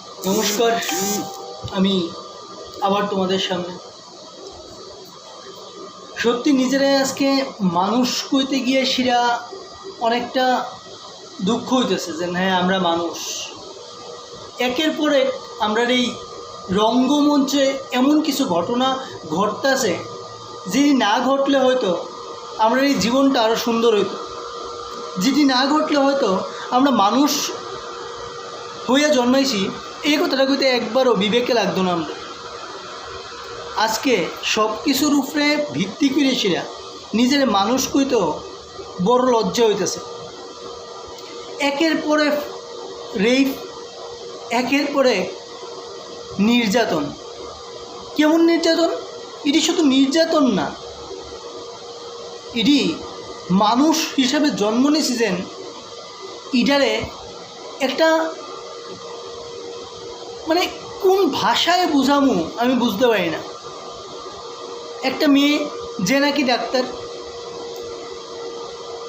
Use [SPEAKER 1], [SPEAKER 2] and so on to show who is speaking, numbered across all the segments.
[SPEAKER 1] নমস্কার, আমি আবার তোমাদের সামনে। সত্যি নিজেরাই আজকে মানুষ কইতে গিয়ে সেটা অনেকটা দুঃখ হইতেছে যে হ্যাঁ আমরা মানুষ। একের পর এক আমরা এই রঙ্গমঞ্চে এমন কিছু ঘটনা ঘটতেছে যেটি না ঘটলে হয়তো আমরা এই জীবনটা আরও সুন্দর হইতো, যেটি না ঘটলে হয়তো আমরা মানুষ হইয়া জন্মাইছি এই কথাটা কইতে একবারও বিবেকে লাগতো না। আমরা আজকে সব কিছুর উপরে ভিত্তি করে সেরা নিজের মানুষ কইতেও বড় লজ্জা হইতেছে। একের পরে রেপ, একের পরে নির্যাতন। কেমন নির্যাতন? এটি শুধু নির্যাতন না, এটি মানুষ হিসাবে জন্ম নিয়েছিলেন ইডারে একটা মানে কোন ভাষায় বুঝামু আমি বুঝতে পারি না। একটা মেয়ে যে নাকি ডাক্তার,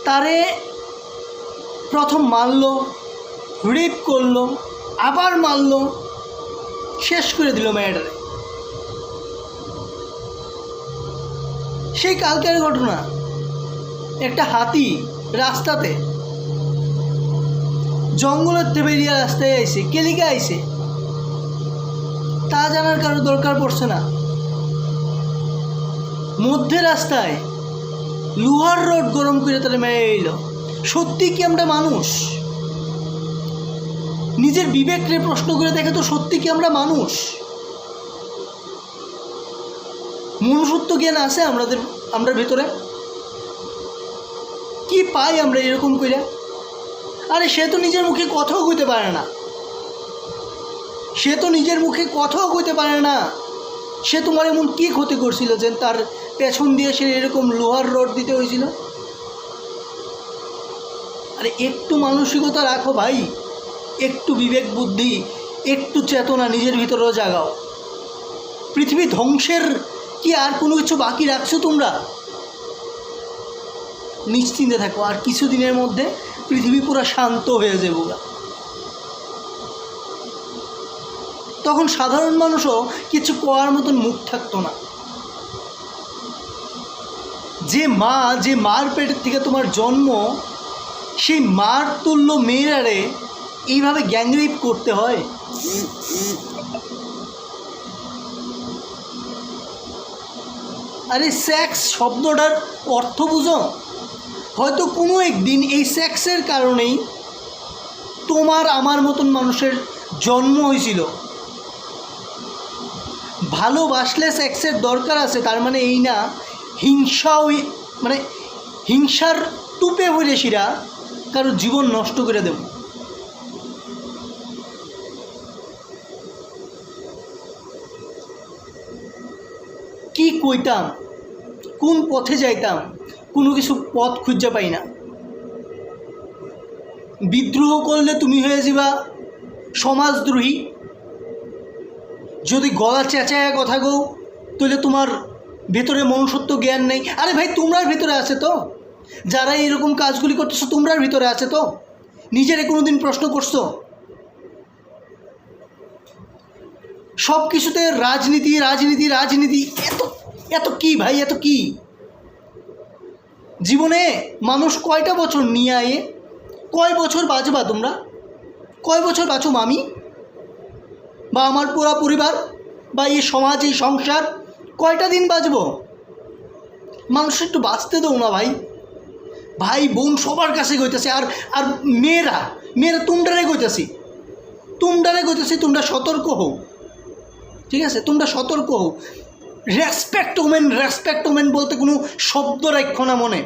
[SPEAKER 1] তারে প্রথম মারলো, রেপ করলো, আবার মারলো, শেষ করে দিল মেয়েটারে। সেই কালকের ঘটনা, একটা হাতি রাস্তাতে জঙ্গলের বেরিয়ে রাস্তায় আইছে, কেলিকে আইছে তা জানার কারো দরকার পড়ছে না। মধ্যে রাস্তায় লোহার রড গরম করে তারা মেরে এল। সত্যি কি আমরা মানুষ? নিজের বিবেককে প্রশ্ন করে দেখে তো, সত্যি কি আমরা মানুষ? মনুষ্যত্ব জ্ঞান আছে আমরা ভেতরে? কি পাই আমরা এরকম করে? আরে সে তো নিজের মুখে কথাও কইতে পারে না, সে তো নিজের মুখে কথাও কইতে পারে না। সে তোমার এমন কি ক্ষতি করছিল যে তার পেছন দিয়ে সে এরকম লোহার রড দিতে হয়েছিল? আরে একটু মানসিকতা রাখো ভাই, একটু বিবেক বুদ্ধি, একটু চেতনা নিজের ভিতরেও জাগাও। পৃথিবী ধ্বংসের কি আর কোনো কিছু বাকি রাখছো তোমরা? নিশ্চিন্তে থাকো, আর কিছুদিনের মধ্যে পৃথিবী পুরো শান্ত হয়ে যাবে। তখন সাধারণ মানুষও কিছু কোয়ার মতন মুখ থাকতো না। যে মার পেটের থেকে তোমার জন্ম, সেই মার তুল্য মেয়েরারে এইভাবে গ্যাংরেপ করতে হয়? আরে সেক্স শব্দটার অর্থ বুঝো? হয়তো কোনো একদিন এই সেক্সের কারণেই তোমার আমার মতন মানুষের জন্ম হয়েছিল। ভালোবাসলে সেক্সের দরকার আছে তার মানে এই না হিংসার টুপে ভরে শিরা কারো জীবন নষ্ট করে দেব। কি কইতাম, কোন পথে যাইতাম, কোনো কিছু পথ খুঁজে পাই না। বিদ্রোহ করলে তুমি হয়ে যাবা সমাজদ্রোহী, যদি গলা চেঁচায় কথা কও তাহলে তোমার ভেতরে মনুষ্যত্ব জ্ঞান নেই। আরে ভাই, তোমরার ভিতরে আছে তো, যারা এরকম কাজগুলি করতেছো তোমরার ভিতরে আছে তো? নিজেরে কোনোদিন প্রশ্ন করছো? সব কিছুতে রাজনীতি রাজনীতি রাজনীতি, এত এত কি ভাই, এত কি? জীবনে মানুষ কয়টা বছর নিয়ে আয়ে, কয় বছর বাঁচবা তোমরা? কয় বছর বাঁচো আমি বা আমার পুরা পরিবার বা এই সমাজ, এই সংসার কয়টা দিন বাঁচবো? মানুষ একটু বাঁচতে দাও না ভাই। ভাই বোন সবার কাছে কইতেছে, আর মেয়েরা তোমরারে কইতেছি, তোমরা সতর্ক হও, ঠিক আছে? তোমরা সতর্ক হও। রেসপেক্ট ওমেন বলতে কোনো শব্দ রাখো না মনে।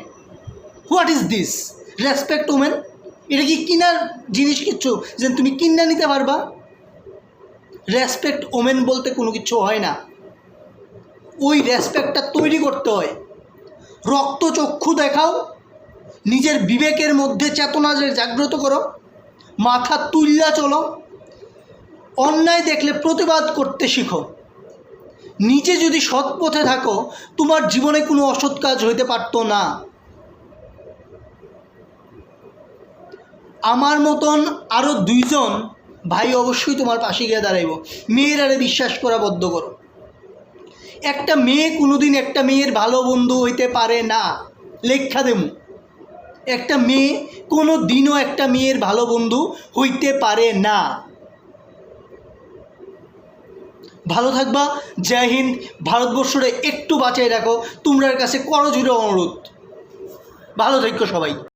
[SPEAKER 1] What is this respect women? এটা কি কিনার জিনিস কিচ্ছু যে তুমি কিনা নিতে পারবা? রেসপেক্ট ওমেন বলতে কোনো কিছু হয় না। ওই রেসপেক্টটা তৈরি করতে হয়। রক্তচক্ষু দেখাও, নিজের বিবেকের মধ্যে চেতনা জাগ্রত করো, মাথা তুল্লা চলো, অন্যায় দেখলে প্রতিবাদ করতে শিখো। নিজে যদি সৎ পথে থাকো তোমার জীবনে কোনো অসৎ কাজ হইতে পারতো না। আমার মতন আরও দুইজন ভাই অবশ্যই তোমার পাশে গিয়ে দাঁড়াইব। মেয়েরারে বিশ্বাস করা বদ্ধ করো। একটা মেয়ে কোনোদিন একটা মেয়ের ভালো বন্ধু হইতে পারে না, লেখা দেমু। একটা মেয়ে কোনো দিনও একটা মেয়ের ভালো বন্ধু হইতে পারে না। ভালো থাকবা। জয় হিন্দ। ভারতবর্ষরে একটু বাঁচাই রাখো, তোমরার কাছে করজোড়ে অনুরোধ। ভালো থাকো সবাই।